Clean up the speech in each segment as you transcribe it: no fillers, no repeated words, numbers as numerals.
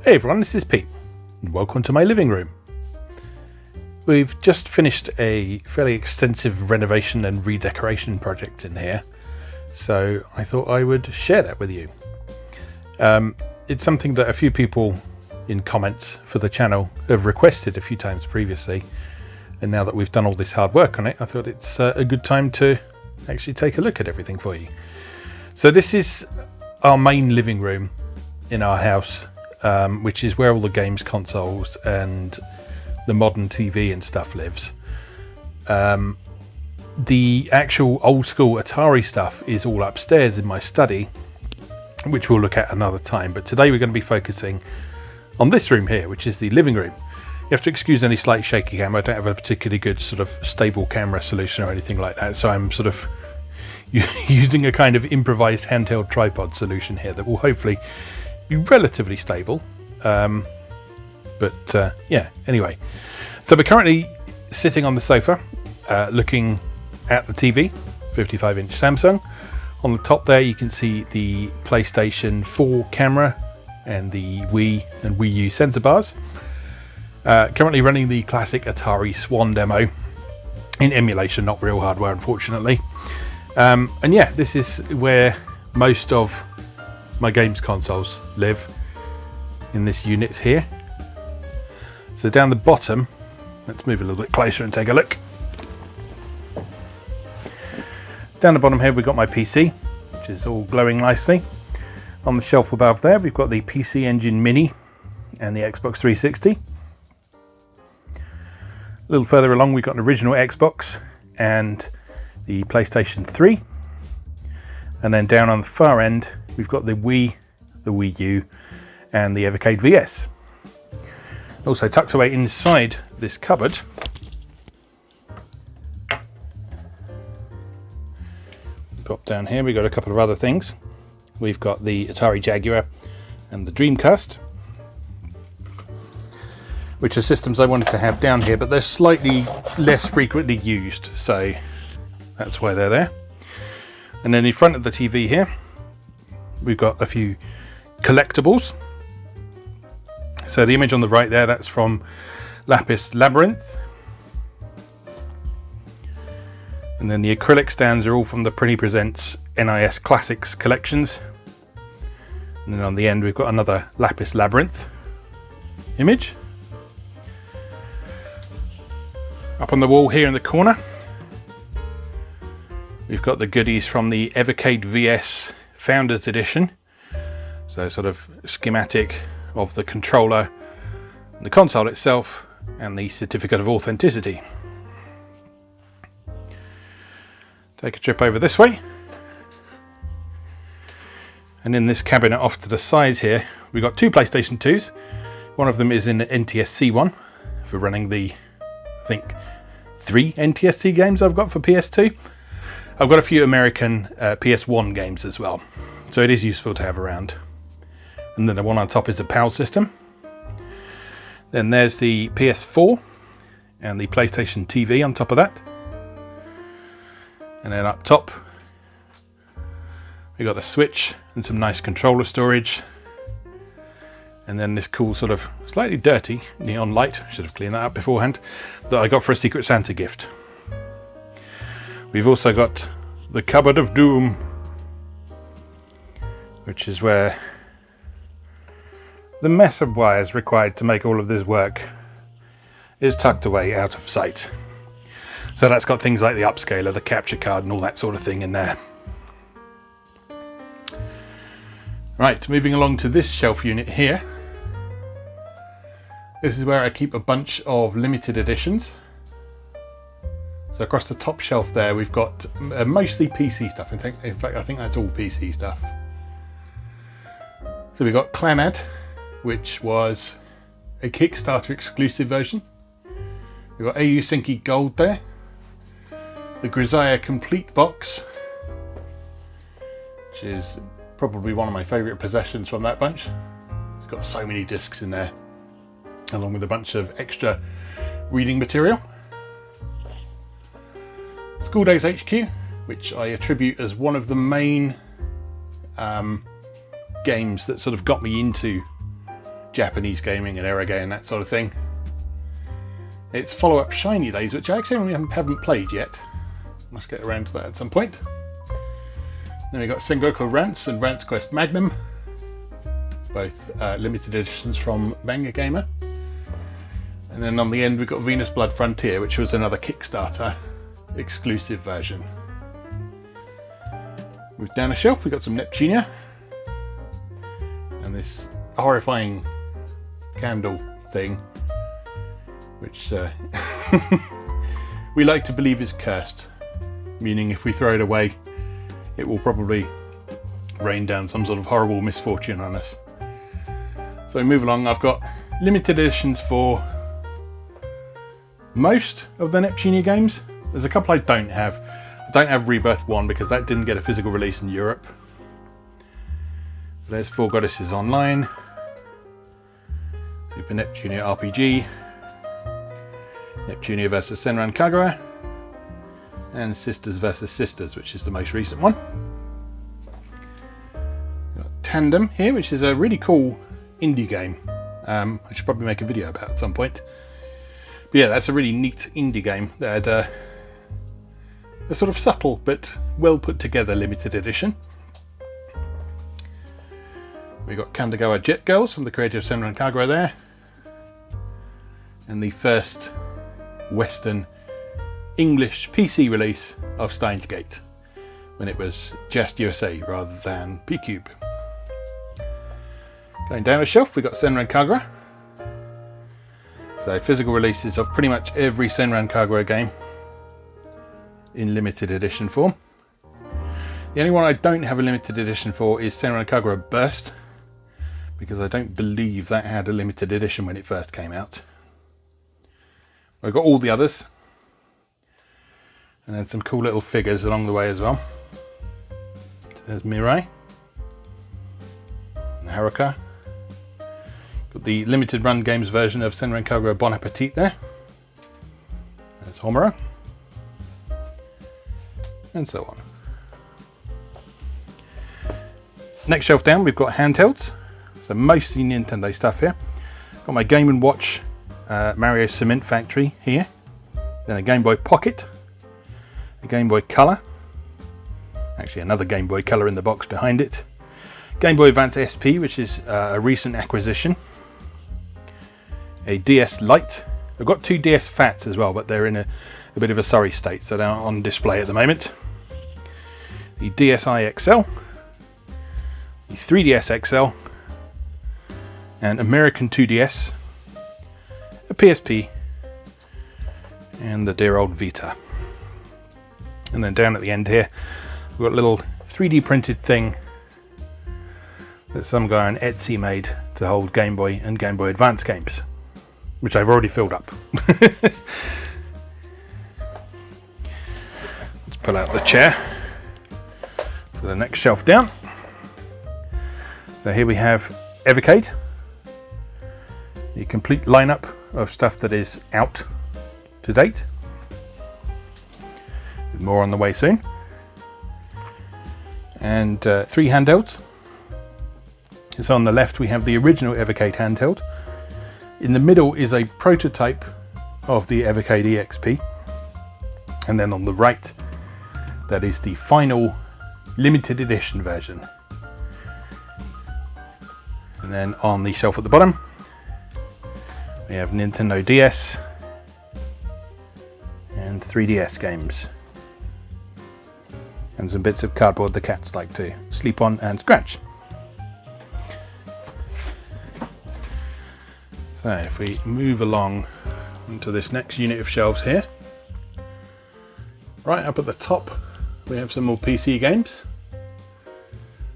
Hey everyone, this is Pete, and welcome to my living room. We've just finished a fairly extensive renovation and redecoration project in here, so I thought I would share that with you. It's something that a few people in comments for the channel have requested a few times previously, and now that we've done all this hard work on it, I thought it's a good time to actually take a look at everything for you. So this is our main living room in our house, which is where all the games consoles and the modern TV and stuff lives. The actual old school Atari stuff is all upstairs in my study, which we'll look at another time. But today we're going to be focusing on this room here, which is the living room. You have to excuse any slight shaky camera. I don't have a particularly good sort of stable camera solution or anything like that, so I'm sort of using a kind of improvised handheld tripod solution here that will hopefully be relatively stable. Yeah, anyway. So we're currently sitting on the sofa, looking at the TV, 55-inch Samsung. On the top there you can see the PlayStation 4 camera and the Wii and Wii U sensor bars. Currently running the classic Atari Swan demo in emulation, not real hardware unfortunately. And yeah, this is where most of my games consoles live, in this unit here. So down the bottom, let's move a little bit closer and take a look. Down the bottom here we've got my PC, which is all glowing nicely. On the shelf above there we've got the PC Engine Mini and the Xbox 360. A little further along we've got an original Xbox and the PlayStation 3. And then down on the far end we've got the Wii, the Wii U and the Evercade VS. Also tucked away inside this cupboard pop down here, we've got a couple of other things. We've got the Atari Jaguar and the Dreamcast, which are systems I wanted to have down here, but they're slightly less frequently used, so that's why they're there. And then in front of the TV here we've got a few collectibles. So the image on the right there, that's from Lapis Labyrinth. And then the acrylic stands are all from the Prinny Presents NIS Classics collections. And then on the end we've got another Lapis Labyrinth image. Up on the wall here in the corner we've got the goodies from the Evercade VS Founders Edition. So sort of schematic of the controller, the console itself, and the certificate of authenticity. Take a trip over this way, and in this cabinet off to the side here we've got two PlayStation 2s. One of them is in NTSC one for running the, I think, 3 NTSC games I've got for PS2. I've got a few American PS1 games as well, so it is useful to have around. And then the one on top is the PAL system. Then there's the PS4 and the PlayStation TV on top of that. And then up top we got a Switch and some nice controller storage. And then this cool sort of slightly dirty neon light, should have cleaned that up beforehand, that I got for a Secret Santa gift. We've also got the Cupboard of Doom, which is where the mess of wires required to make all of this work is tucked away out of sight. So that's got things like the upscaler, the capture card and all that sort of thing in there. Right, moving along to this shelf unit here. This is where I keep a bunch of limited editions. So across the top shelf there we've got mostly PC stuff. In fact I think that's all PC stuff. So we've got Clanad, which was a Kickstarter exclusive version. We've got AU Syncy Gold there. The Grisaya Complete Box, which is probably one of my favourite possessions from that bunch. It's got so many discs in there, along with a bunch of extra reading material. School Days HQ, which I attribute as one of the main games that sort of got me into Japanese gaming and Erage and that sort of thing. Its follow-up Shiny Days, which I actually haven't played yet. Must get around to that at some point. Then we got Sengoku Rants and Rants Quest Magnum, both limited editions from Manga Gamer. And then on the end we've got Venus Blood Frontier, which was another Kickstarter exclusive version. Move down a shelf, we've got some Neptunia and this horrifying candle thing, which we like to believe is cursed, meaning if we throw it away it will probably rain down some sort of horrible misfortune on us. So we move along. I've got limited editions for most of the Neptunia games. There's a couple I don't have. I don't have Rebirth 1 because that didn't get a physical release in Europe. There's Four Goddesses Online, Super Neptunia RPG, Neptunia vs Senran Kagura, and Sisters vs Sisters, which is the most recent one. Got Tandem here, which is a really cool indie game. I should probably make a video about at some point. But yeah, that's a really neat indie game that had a sort of subtle but well put together limited edition. We got Kanagawa Jet Girls from the creator of Senran Kagura there, and the first Western English PC release of Steins Gate, when it was just USA rather than P-Cube. Going down the shelf, we got Senran Kagura. So physical releases of pretty much every Senran Kagura game in limited edition form. The only one I don't have a limited edition for is Senran Kagura Burst, because I don't believe that had a limited edition when it first came out. I've got all the others, and then some cool little figures along the way as well. There's Mirai and Haruka. Got the limited run games version of Senran Kagura Bon Appetit there. There's Homura, and so on. Next shelf down, we've got handhelds. So mostly Nintendo stuff here. Got my Game & Watch Mario Cement Factory here. Then a Game Boy Pocket, a Game Boy Color, actually another Game Boy Color in the box behind it, Game Boy Advance SP, which is a recent acquisition, a DS Lite. I've got two DS Fats as well, but they're in a bit of a sorry state, so they're on display at the moment. The DSi XL, the 3DS XL, and American 2DS, a PSP, and the dear old Vita. And then down at the end here, we've got a little 3D printed thing that some guy on Etsy made to hold Game Boy and Game Boy Advance games, which I've already filled up. Let's pull out the chair for the next shelf down. So here we have Evercade, the complete lineup of stuff that is out to date, with more on the way soon. And three handhelds. So on the left we have the original Evercade handheld. In the middle is a prototype of the Evercade EXP, and then on the right, that is the final limited edition version. And then on the shelf at the bottom, we have Nintendo DS and 3DS games, and some bits of cardboard the cats like to sleep on and scratch. So if we move along into this next unit of shelves here, right up at the top we have some more PC games.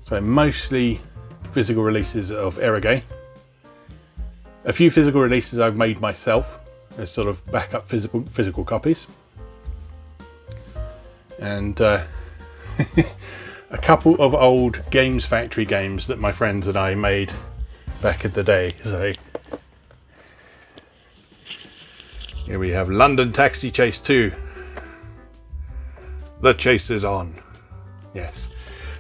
So mostly physical releases of Erage. A few physical releases I've made myself as sort of backup physical copies, and a couple of old Games Factory games that my friends and I made back in the day. So here we have London Taxi Chase 2. The chase is on. Yes,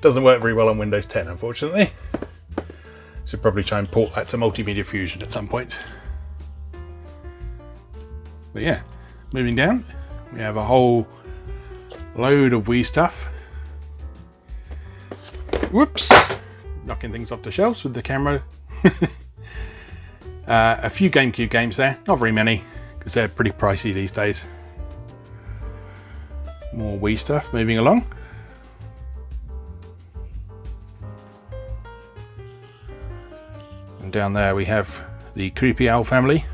doesn't work very well on Windows 10, unfortunately. So probably try and port that to Multimedia Fusion at some point. But yeah, moving down, we have a whole load of Wii stuff. Whoops! Knocking things off the shelves with the camera. A few GameCube games there, not very many, because they're pretty pricey these days. More Wii stuff moving along. And down there we have the Creepy Owl family.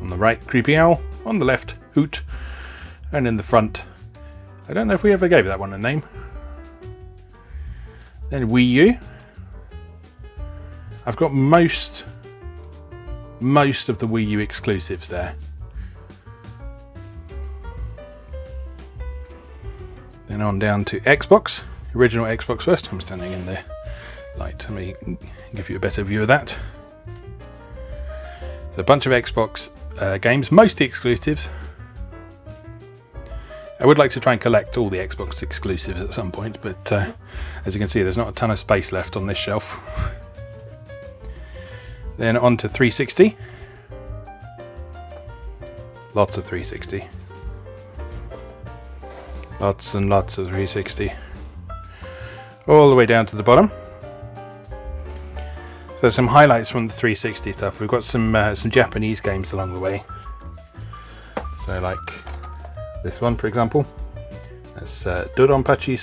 On the right, Creepy Owl. On the left, Hoot. And in the front, I don't know if we ever gave that one a name. Then Wii U. I've got most of the Wii U exclusives there. Then on down to Xbox. Original Xbox first. I'm standing in the light. Let me give you a better view of that. So a bunch of Xbox games, mostly exclusives. I would like to try and collect all the Xbox exclusives at some point, but as you can see, there's not a ton of space left on this shelf. Then on to 360. Lots of 360. Lots and lots of 360. All the way down to the bottom. So some highlights from the 360 stuff. We've got some Japanese games along the way. So like this one, for example. That's Doronpachi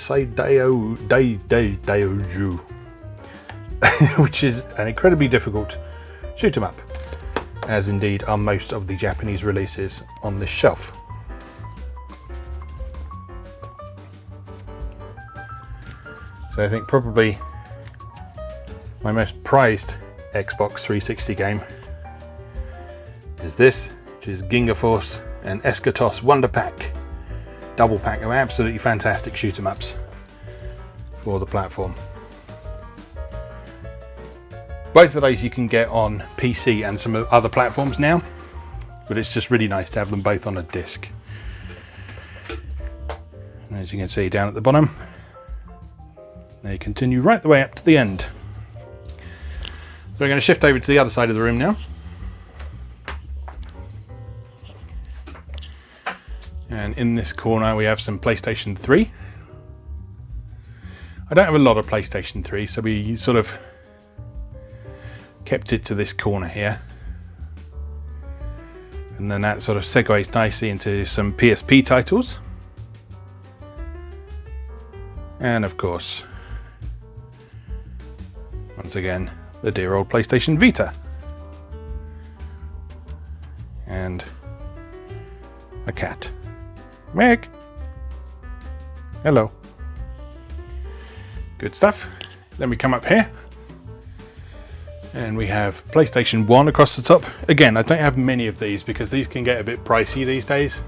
Daioju, which is an incredibly difficult shoot 'em up, as indeed are most of the Japanese releases on this shelf. So I think probably my most prized Xbox 360 game is this, which is Ginga Force and Eschatos Wonder Pack. Double pack of absolutely fantastic shoot 'em ups for the platform. Both of those you can get on PC and some other platforms now, but it's just really nice to have them both on a disc. And as you can see down at the bottom, they continue right the way up to the end. So we're going to shift over to the other side of the room now. And in this corner we have some PlayStation 3. I don't have a lot of PlayStation 3, so we sort of kept it to this corner here. And then that sort of segues nicely into some PSP titles. And of course, once again, the dear old PlayStation Vita. And a cat. Meg! Hello. Good stuff. Then we come up here. And we have PlayStation 1 across the top. Again, I don't have many of these because these can get a bit pricey these days.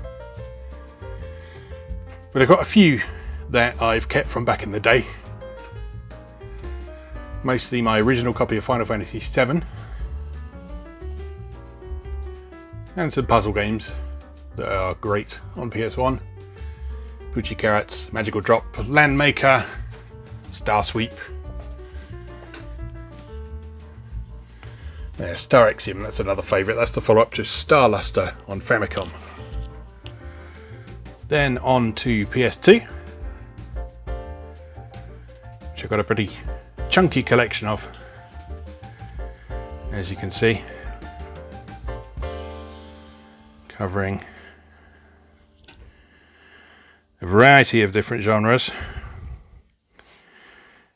But I've got a few that I've kept from back in the day. Mostly my original copy of Final Fantasy VII. And some puzzle games that are great on PS1. Poochie Carrots, Magical Drop, Landmaker, Star Sweep. Yeah, Star Axiom, that's another favourite. That's the follow-up to Star Luster on Famicom. Then on to PS2, which I've got a pretty chunky collection of, as you can see, covering a variety of different genres,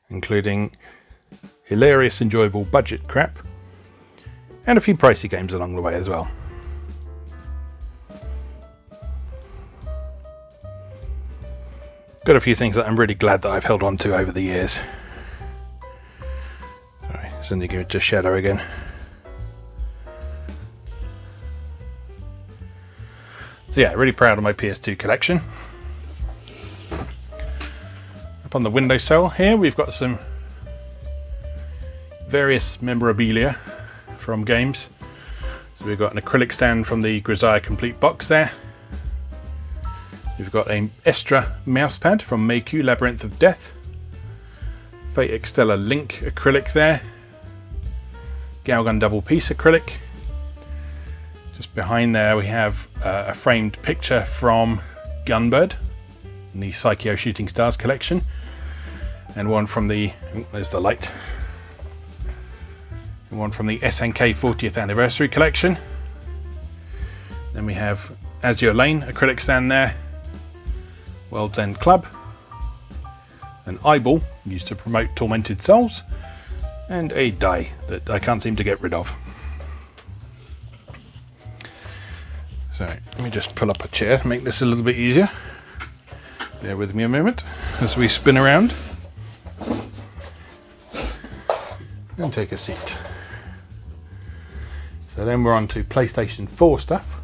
including hilarious, enjoyable budget crap, and a few pricey games along the way as well. Got a few things that I'm really glad that I've held on to over the years. Sorry, sending you to shadow again. So yeah, really proud of my PS2 collection. Up on the windowsill here, we've got some various memorabilia from games. So we've got an acrylic stand from the Grisaya Complete box there. We've got an Estra mousepad from Meiku Labyrinth of Death. Fate Extella Link acrylic there. Galgun double piece acrylic. Just behind there we have a framed picture from Gunbird in the Psycho Shooting Stars collection, and one from the, there's the light, and one from the SNK 40th anniversary collection. Then we have Azure Lane acrylic stand there, World's End Club, an eyeball used to promote Tormented Souls, and a die that I can't seem to get rid of. So let me just pull up a chair to make this a little bit easier. Bear with me a moment as we spin around and take a seat. So then we're on to PlayStation 4 stuff,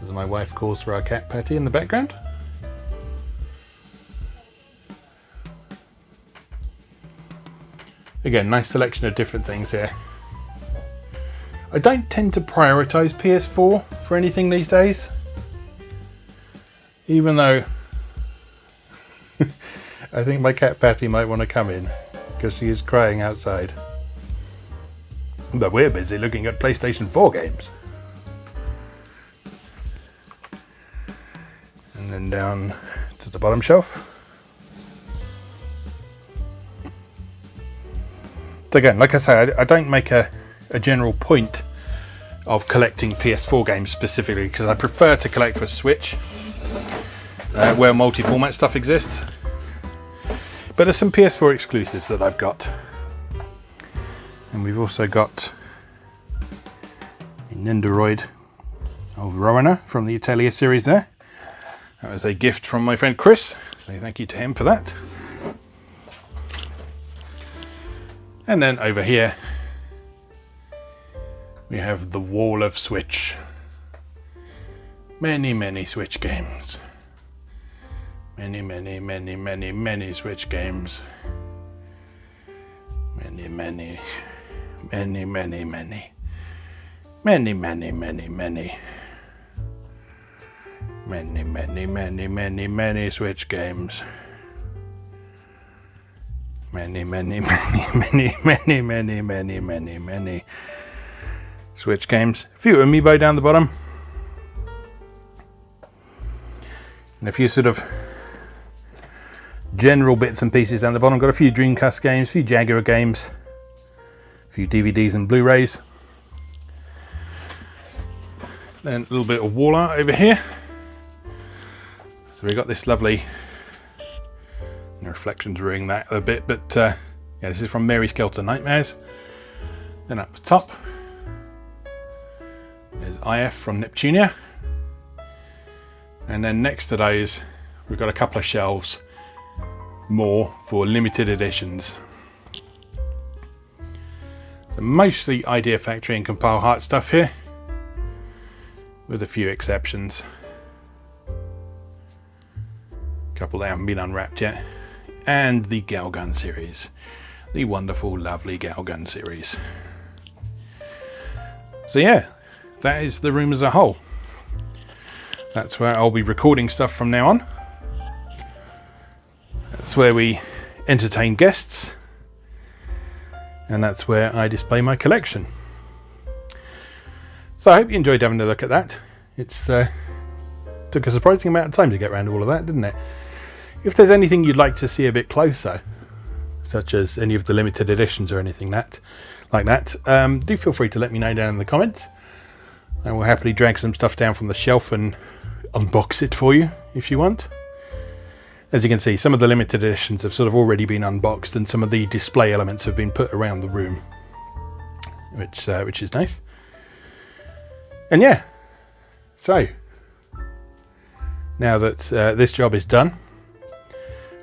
as my wife calls for our cat Patty in the background. Again, nice selection of different things here. I don't tend to prioritise PS4 for anything these days, even though I think my cat Patty might want to come in because she is crying outside. But we're busy looking at PlayStation 4 games. And then down to the bottom shelf. So again, like I say, I don't make a general point of collecting PS4 games specifically, because I prefer to collect for Switch, where multi-format stuff exists. But there's some PS4 exclusives that I've got. And we've also got a Nendoroid of Rowena from the Atelier series there. That was a gift from my friend Chris, so thank you to him for that. And then over here we have the wall of Switch. Many Switch games. Many Switch games. Many. Many Switch games. Many Switch games. A few amiibo down the bottom. And a few sort of general bits and pieces down the bottom. Got a few Dreamcast games, a few Jaguar games, a few DVDs and Blu-rays. Then a little bit of wall art over here. So we've got this lovely, the reflections ruining that a bit, but yeah, this is from Mary Skelter Nightmares. Then up the top, there's IF from Neptunia. And then next to those, we've got a couple of shelves more for limited editions. So mostly Idea Factory and Compile Heart stuff here, with a few exceptions. A couple that haven't been unwrapped yet. And the Galgun series, the wonderful, lovely Galgun series. So yeah, that is the room as a whole. That's where I'll be recording stuff from now on. That's where we entertain guests, and that's where I display my collection. So I hope you enjoyed having a look at that. It's took a surprising amount of time to get around all of that, didn't it? If there's anything you'd like to see a bit closer, such as any of the limited editions or anything like that, do feel free to let me know down in the comments. I will happily drag some stuff down from the shelf and unbox it for you if you want. As you can see, some of the limited editions have sort of already been unboxed, and some of the display elements have been put around the room, which is nice. And yeah, so now that this job is done,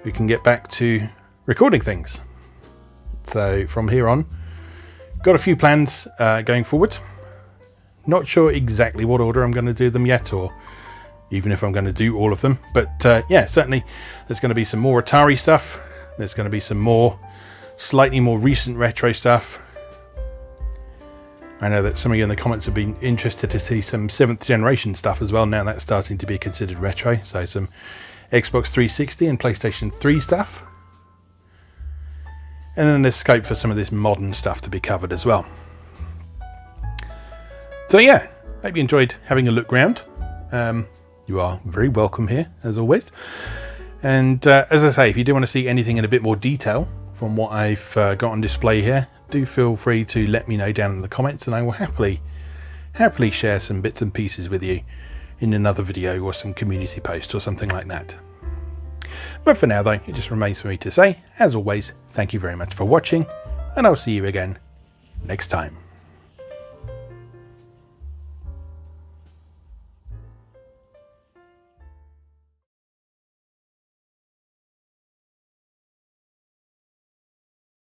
we can get back to recording things. So from here on, got a few plans going forward. Not sure exactly what order I'm going to do them yet, or even if I'm going to do all of them. But yeah, certainly there's going to be some more Atari stuff. There's going to be some more, slightly more recent retro stuff. I know that some of you in the comments have been interested to see some 7th generation stuff as well. Now that's starting to be considered retro. So some Xbox 360 and PlayStation 3 stuff. And then there's scope for some of this modern stuff to be covered as well. So yeah, hope you enjoyed having a look round. You are very welcome here, as always. And as I say, if you do want to see anything in a bit more detail from what I've got on display here, do feel free to let me know down in the comments, and I will happily share some bits and pieces with you in another video or some community post or something like that. But for now though, it just remains for me to say, as always, thank you very much for watching, and I'll see you again next time.